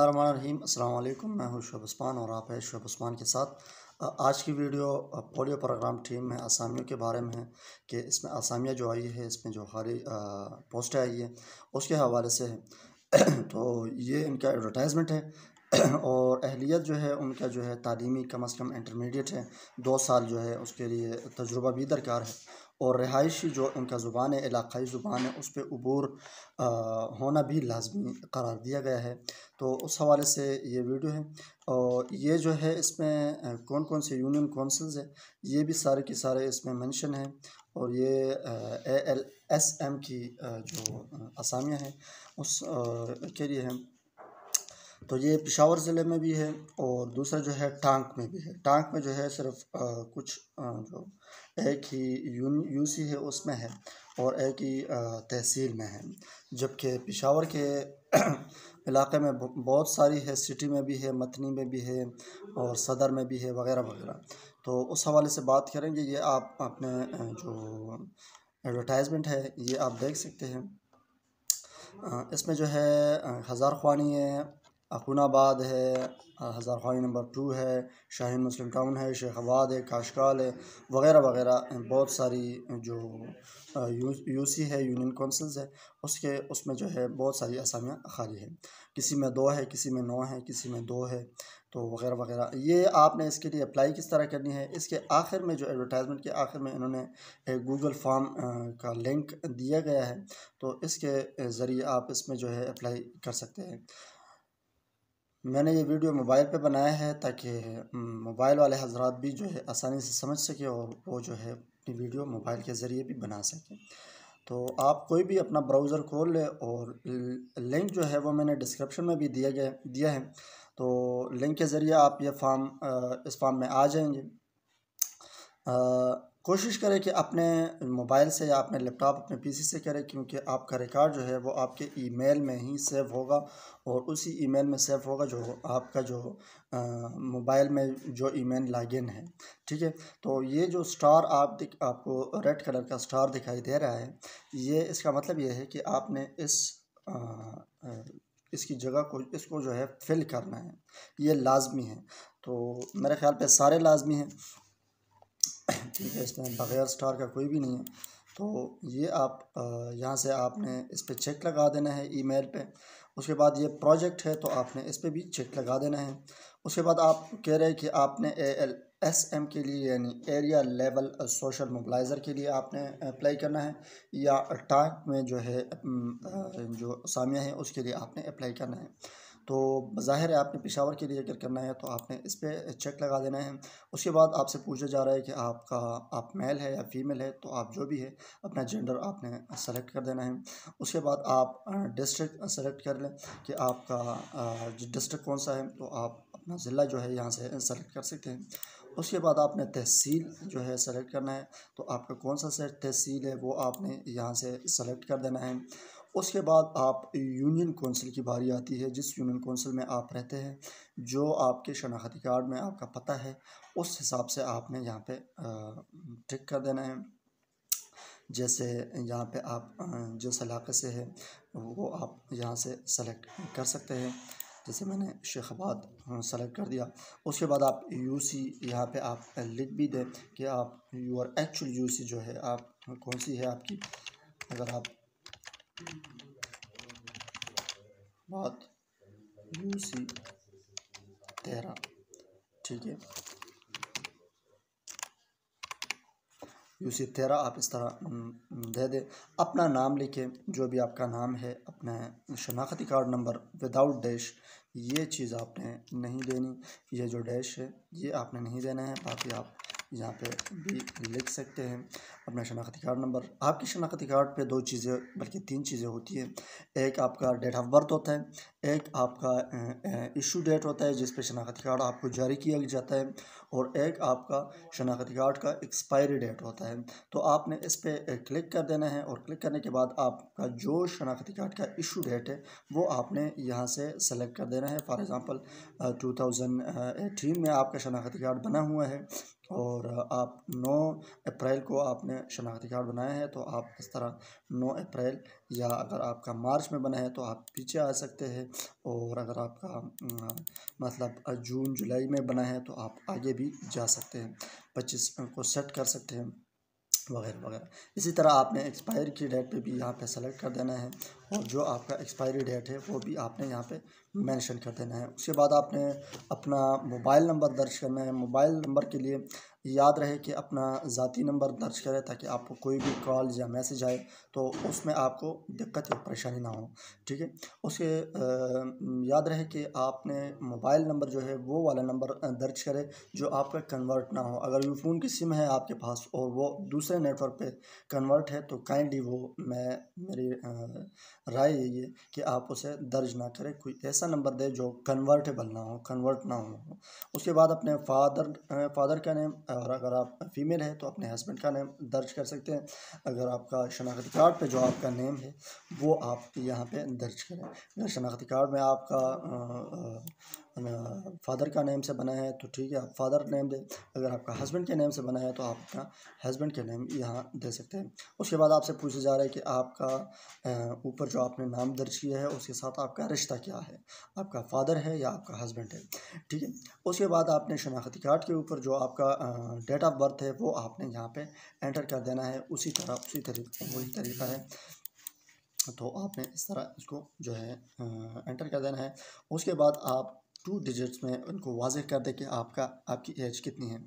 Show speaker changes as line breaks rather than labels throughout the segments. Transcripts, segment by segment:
बिस्मिल्लाहिर्रहमानिर्रहीम। अस्सलाम वालेकुम। मैं हूं शुएब उस्मान और आप हैं शुएब उस्मान के साथ। आज की वीडियो पोलियो प्रोग्राम टीम में असामियों के बारे में है कि इसमें असामियाँ जो आई है, इसमें जो खाली पोस्टें आई है उसके हवाले से है। तो ये इनका एडवर्टाइजमेंट है और अहलियत जो है उनका जो है तालीमी कम अज़ कम इंटरमीडिएट है, 2 साल जो है उसके लिए तजुर्बा भी दरकार है और रिहायशी जो उनका ज़ुबान है, इलाक़ाई ज़ुबान है, उस पर अबूर होना भी लाजमी करार दिया गया है। तो उस हवाले से ये वीडियो है और ये जो है इसमें कौन कौन से यूनियन कौंसल्स है ये भी सारे के सारे इसमें मेंशन है और ये ALSM की जो असामियाँ हैं उस के लिए है। तो ये पेशावर ज़िले में भी है और दूसरा जो है टांक में भी है। टांक में जो है सिर्फ कुछ जो एक ही यूसी है उसमें है और एक ही तहसील में है, जबकि पेशावर के इलाके में बहुत सारी है, सिटी में भी है, मतनी में भी है और सदर में भी है वगैरह वगैरह। तो उस हवाले से बात करेंगे। ये आप अपने जो एडवर्टाइजमेंट है ये आप देख सकते हैं। इसमें जो है हज़ार ख्वानी है, अखूनाबाद है, हज़ार ख्वानी नंबर 2 है, शाहीन मुस्लिम टाउन है, शेखाबाद है, काशकाल है वगैरह वगैरह। बहुत सारी जो यूसी है, यूनियन कौंसल्स है, उसमें जो है बहुत सारी असामियाँ खाली हैं। किसी में 2 है, किसी में 9 है, किसी में 2 है, तो वगैरह वगैरह। ये आपने इसके लिए अप्लाई किस तरह करनी है, इसके आखिर में जो एडवर्टाइजमेंट के आखिर में इन्होंने एक गूगल फॉर्म का लिंक दिया गया है, तो इसके ज़रिए आप इसमें जो है अप्लाई कर सकते हैं। मैंने ये वीडियो मोबाइल पे बनाया है ताकि मोबाइल वाले हजरात भी जो है आसानी से समझ सके और वो जो है अपनी वीडियो मोबाइल के ज़रिए भी बना सकें। तो आप कोई भी अपना ब्राउज़र खोल ले और लिंक जो है वो मैंने डिस्क्रिप्शन में भी दिया है। तो लिंक के ज़रिए आप ये इस फॉर्म में आ जाएंगे। कोशिश करें कि अपने मोबाइल से या अपने लैपटॉप, अपने पीसी से करें, क्योंकि आपका रिकॉर्ड जो है वो आपके ईमेल में ही सेव होगा और उसी ईमेल में सेव होगा जो आपका जो मोबाइल में जो ईमेल लॉगिन है। ठीक है, तो ये जो स्टार आपको रेड कलर का स्टार दिखाई दे रहा है, ये इसका मतलब ये है कि आपने इसकी जगह को इसको जो है फिल करना है, ये लाजमी है। तो मेरे ख्याल पे सारे लाजमी हैं। ठीक है, इसमें बग़ैर स्टार का कोई भी नहीं है। तो ये आप यहाँ से आपने इस पर चेक लगा देना है ईमेल पे। उसके बाद ये प्रोजेक्ट है तो आपने इस पे भी चेक लगा देना है। उसके बाद आप कह रहे हैं कि आपने ALSM के लिए यानी एरिया लेवल सोशल मोबिलाइज़र के लिए आपने अप्लाई करना है, या टांक में जो है जो असामियाँ हैं उसके लिए आपने अप्लाई करना है। तो ज़ाहिर है आपने पेशावर के लिए अगर करना है तो आपने इस पर चेक लगा देना है। उसके बाद आपसे पूछा जा रहा है कि आप मेल है या फीमेल है, तो आप जो भी है अपना जेंडर आपने सेलेक्ट कर देना है। उसके बाद आप डिस्ट्रिक्ट सेलेक्ट कर लें कि आपका डिस्ट्रिक्ट कौन सा है, तो आप अपना ज़िला जो है यहाँ से सेलेक्ट कर सकते हैं। उसके बाद आपने तहसील जो है सेलेक्ट करना है, तो आपका कौन सा तहसील है वो आपने यहाँ से सेलेक्ट कर देना है। उसके बाद आप यूनियन कौंसिल की बारी आती है, जिस यूनियन कौंसिल में आप रहते हैं, जो आपके शनाख्ती कार्ड में आपका पता है, उस हिसाब से आपने यहाँ पे टिक कर देना है। जैसे यहाँ पे आप जिस इलाके से है वो आप यहाँ से सेलेक्ट कर सकते हैं। जैसे मैंने शेखाबाद सेलेक्ट कर दिया। उसके बाद आप यूसी यहाँ पे आप लिख भी दें कि आप यूर एक्चुअल यूसी जो है आप कौन सी है आपकी। अगर आप बात यूसी 13, ठीक है, यूसी 13 आप इस तरह दे दें। अपना नाम लिखें, जो भी आपका नाम है, अपना शनाख्ती कार्ड नंबर विदाउट डैश, ये चीज़ आपने नहीं देनी। ये जो डैश है ये आपने नहीं देना है। बाकी आप यहाँ पे भी लिख सकते हैं अपना शनाख्ती कार्ड नंबर। आपकी शनाख्ती कार्ड पे 2 चीज़ें बल्कि 3 चीज़ें होती हैं। एक आपका डेट ऑफ बर्थ होता है, एक आपका इशू डेट होता है जिस पे शनाख्ती कार्ड आपको जारी किया जाता है, और एक आपका शनाख्ती कार्ड का एक्सपायरी डेट होता है। तो आपने इस पर क्लिक कर देना है और क्लिक करने के बाद आपका जो शनाख्ती कार्ड का इशू डेट है वो आपने यहाँ से सेलेक्ट कर देना है। फॉर एग्ज़ाम्पल 2018 में आपका शनाख्ती कार्ड बना हुआ है, और आप 9 अप्रैल को आपने शनाख्ती कार्ड बनाया है तो आप इस तरह 9 अप्रैल, या अगर आपका मार्च में बना है तो आप पीछे आ सकते हैं, और अगर आपका मतलब जून जुलाई में बना है तो आप आगे भी जा सकते हैं, 25 को सेट कर सकते हैं वगैरह वगैरह। इसी तरह आपने एक्सपायरी की डेट पे भी यहाँ पे सेलेक्ट कर देना है, और जो आपका एक्सपायरी डेट है वो भी आपने यहाँ पे मेंशन कर देना है। उसके बाद आपने अपना मोबाइल नंबर दर्ज करना है। मोबाइल नंबर के लिए याद रहे कि अपना ज़ाती नंबर दर्ज करें, ताकि आपको कोई भी कॉल या मैसेज आए तो उसमें आपको दिक्कत या परेशानी ना हो, ठीक है। उसके याद रहे कि आपने मोबाइल नंबर जो है वो वाला नंबर दर्ज करें जो आपका कन्वर्ट ना हो। अगर यूफोन की सिम है आपके पास और वो दूसरे नेटवर्क पे कन्वर्ट है तो काइंडली वो मेरी राय यही है कि आप उसे दर्ज ना करें, कोई ऐसा नंबर दे जो कन्वर्टेबल ना हो, कन्वर्ट ना हो। उसके बाद अपने फादर का नेम, और अगर आप फीमेल है तो अपने हस्बैंड का नेम दर्ज कर सकते हैं। अगर आपका शनाख्ती कार्ड पे जो आपका नेम है वो आप यहाँ पे दर्ज करें। अगर शनाख्ती कार्ड में आपका फादर का नेम से बना है तो ठीक है, आप फादर नेम दें। अगर आपका हस्बैंड के नेम से बना है तो आप अपना हस्बैंड के नेम यहाँ दे सकते हैं। उसके बाद आपसे पूछा जा रहा है कि आपका ऊपर जो आपने नाम दर्ज किया है उसके साथ आपका रिश्ता क्या है, आपका फादर है या आपका हस्बैंड है, ठीक है। उसके बाद आपने शनाख्ती कार्ड के ऊपर जो आपका डेट ऑफ बर्थ है वो आपने यहाँ पे एंटर कर देना है। वही तरीका है, तो आपने इस तरह इसको जो है एंटर कर देना है। उसके बाद आप 2 डिजिट्स में उनको वाज़ेह कर दें कि आपकी एज कितनी है।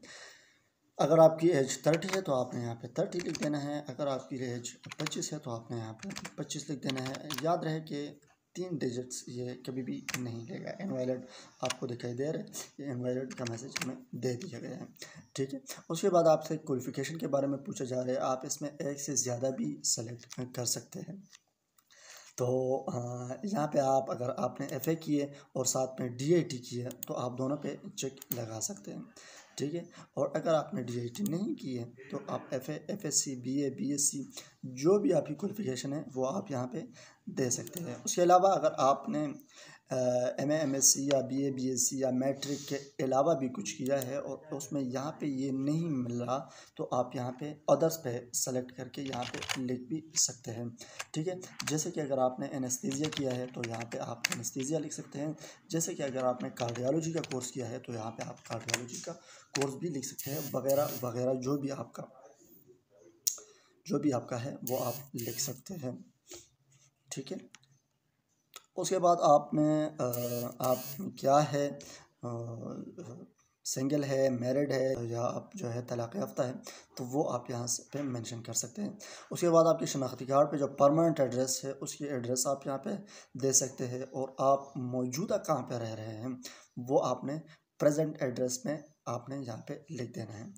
अगर आपकी एज 30 है तो आपने यहाँ पे 30 लिख देना है। अगर आपकी एज 25 है तो आपने यहाँ पे 25 लिख देना है। याद रहे कि 3 डिजिट्स ये कभी भी नहीं लेगा। इनवैलिड आपको दिखाई दे रहा है, ये इनवैलिड का मैसेज हमें दे दिया गया है, ठीक है। उसके बाद आपसे क्वालिफ़िकेशन के बारे में पूछा जा रहा है। आप इसमें एक से ज़्यादा भी सेलेक्ट कर सकते हैं। तो यहाँ पे आप, अगर आपने एफ़ए किए और साथ में डीआईटी किया तो आप दोनों पे चेक लगा सकते हैं, ठीक है। और अगर आपने डीआईटी नहीं की है तो आप एफ़ए, एफ़एससी, बीए, बीएससी जो भी आपकी क्वालिफ़िकेशन है वो आप यहाँ पे दे सकते हैं। उसके अलावा अगर आपने एमए, एमएससी या बीए, बीएससी या मैट्रिक के अलावा भी कुछ किया है और उसमें यहाँ पे ये नहीं मिल रहा तो आप यहाँ पे अदर्स पे सेलेक्ट करके यहाँ पे लिख भी सकते हैं, ठीक है। जैसे कि अगर आपने एनेस्थीसिया किया है तो यहाँ पे आप एनेस्थीसिया लिख सकते हैं। जैसे कि अगर आपने कार्डियोलॉजी का कोर्स किया है तो यहाँ पे आप कार्डियोलॉजी का कोर्स भी लिख सकते हैं, वगैरह वगैरह जो भी आपका है वो आप लिख सकते हैं, ठीक है। उसके बाद आप क्या है, सिंगल है, मैरिड है, या आप जो है तलाक़ याफ्ता है, तो वो आप यहाँ से पे मेंशन कर सकते हैं। उसके बाद आपकी शनाख्ती कार्ड पे जो परमानेंट एड्रेस है उसकी एड्रेस आप यहाँ पे दे सकते हैं, और आप मौजूदा कहाँ पे रह रहे हैं वो आपने प्रेजेंट एड्रेस में आपने यहाँ पे लिख देना है।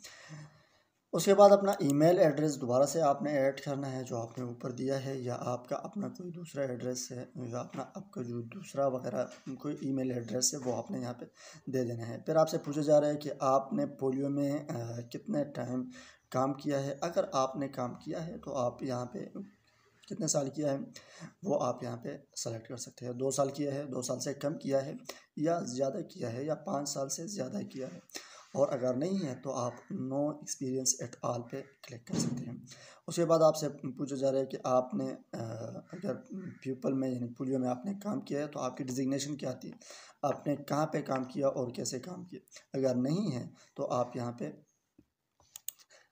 उसके बाद अपना ईमेल एड्रेस दोबारा से आपने ऐड करना है जो आपने ऊपर दिया है, या आपका अपना कोई दूसरा एड्रेस है, या आपका जो दूसरा वगैरह कोई ईमेल एड्रेस है वो आपने यहाँ पे दे देना है। फिर आपसे पूछा जा रहा है कि आपने पोलियो में कितने टाइम काम किया है। अगर आपने काम किया है तो आप यहाँ पे कितने साल किया है वो आप यहाँ पे सेलेक्ट कर सकते हैं। 2 साल किया है, 2 साल से कम किया है, या ज़्यादा किया है, या 5 साल से ज़्यादा किया है। और अगर नहीं है तो आप नो एक्सपीरियंस एट ऑल पे क्लिक कर सकते हैं। उसके बाद आपसे पूछा जा रहा है कि आपने अगर प्यूपल में यानी पोलियो में आपने काम किया है तो आपकी डिजिग्नेशन क्या थी, आपने कहाँ पे काम किया और कैसे काम किया। अगर नहीं है तो आप यहाँ पे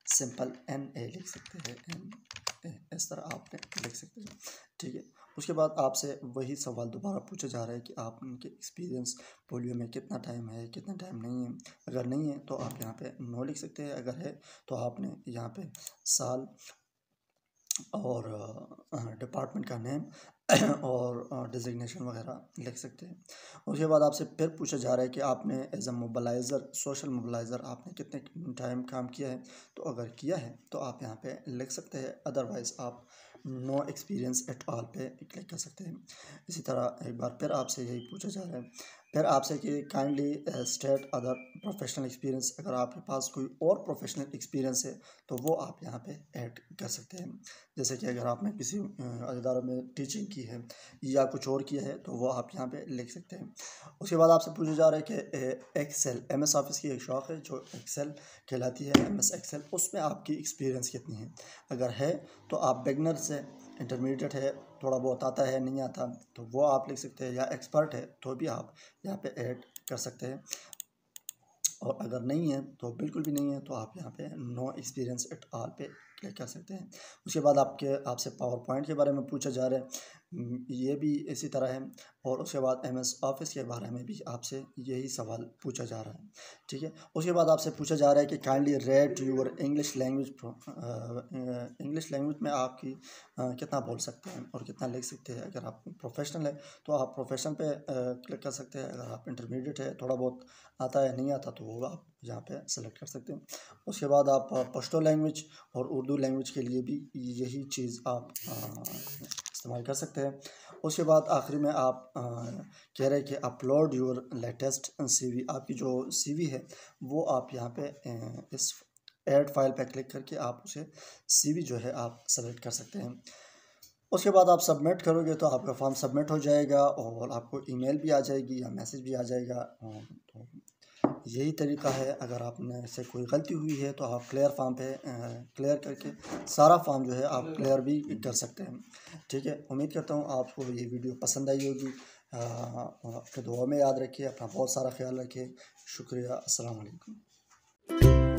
सिंपल NA लिख सकते हैं, NA इस तरह आपने लिख सकते हैं, ठीक है। उसके बाद आपसे वही सवाल दोबारा पूछा जा रहा है कि आप उनके एक्सपीरियंस पोलियो में कितना टाइम है, कितना टाइम नहीं है। अगर नहीं है तो आप यहाँ पे नो लिख सकते हैं, अगर है तो आपने यहाँ पे साल और डिपार्टमेंट का नेम और डिजिग्नेशन वगैरह लिख सकते हैं। उसके बाद आपसे फिर पूछा जा रहा है कि आपने as a mobilizer, social mobilizer आपने कितने टाइम काम किया है। तो अगर किया है तो आप यहाँ पे लिख सकते हैं, अदरवाइज़ आप नो एक्सपीरियंस एट ऑल पे क्लिक कर सकते हैं। इसी तरह एक बार फिर आपसे यही पूछा जा रहा है, फिर आपसे कि kindly state other professional experience. अगर आपके पास कोई और प्रोफेशनल एक्सपीरियंस है तो वो आप यहाँ पे ऐड कर सकते हैं। जैसे कि अगर आपने किसी इदारों में टीचिंग की की है या कुछ और किया है तो वो आप यहाँ पे लिख सकते हैं। उसके बाद आपसे पूछा जा रहा है कि एक्सेल MS ऑफिस की एक शौक है जो एक्सेल कहलाती है, MS एक्सेल, उसमें आपकी एक्सपीरियंस कितनी है। अगर है तो आप बिगनर से, इंटरमीडिएट है, थोड़ा बहुत आता है नहीं आता तो वो आप लिख सकते हैं, या एक्सपर्ट है तो भी आप यहाँ पे ऐड कर सकते हैं। और अगर नहीं है तो बिल्कुल भी नहीं है तो आप यहाँ पे नो एक्सपीरियंस एट ऑल पे क्लिक कर सकते हैं। उसके बाद आपसे पावर पॉइंट के बारे में पूछा जा रहा है, ये भी इसी तरह है। और उसके बाद MS ऑफिस के बारे में भी आपसे यही सवाल पूछा जा रहा है, ठीक है। उसके बाद आपसे पूछा जा रहा है कि kindly rate your English language, English language में आपकी कितना बोल सकते हैं और कितना लिख सकते हैं। अगर आप प्रोफेशनल है तो आप प्रोफेशनल पे क्लिक कर सकते हैं। अगर आप इंटरमीडिएट है, थोड़ा बहुत आता है नहीं आता तो वो आप यहाँ पे सेलेक्ट कर सकते हैं। उसके बाद आप पश्तो लैंग्वेज और उर्दू लैंग्वेज के लिए भी यही चीज़ आप इस्तेमाल कर सकते हैं। उसके बाद आखिरी में आप कह रहे हैं कि अपलोड योर लेटेस्ट CV, आपकी जो CV है वो आप यहाँ पे इस ऐड फाइल पे क्लिक करके आप उसे CV जो है आप सेलेक्ट कर सकते हैं। उसके बाद आप सबमिट करोगे तो आपका फॉर्म सबमिट हो जाएगा और आपको ईमेल भी आ जाएगी या मैसेज भी आ जाएगा। तो यही तरीका है। अगर आपने से कोई गलती हुई है तो आप क्लियर फॉर्म पे क्लियर करके सारा फॉर्म जो है आप क्लियर भी कर सकते हैं, ठीक है। उम्मीद करता हूँ आपको ये वीडियो पसंद आई होगी। अपने दुआ में याद रखिए, अपना बहुत सारा ख्याल रखिए। शुक्रिया, अस्सलाम वालेकुम।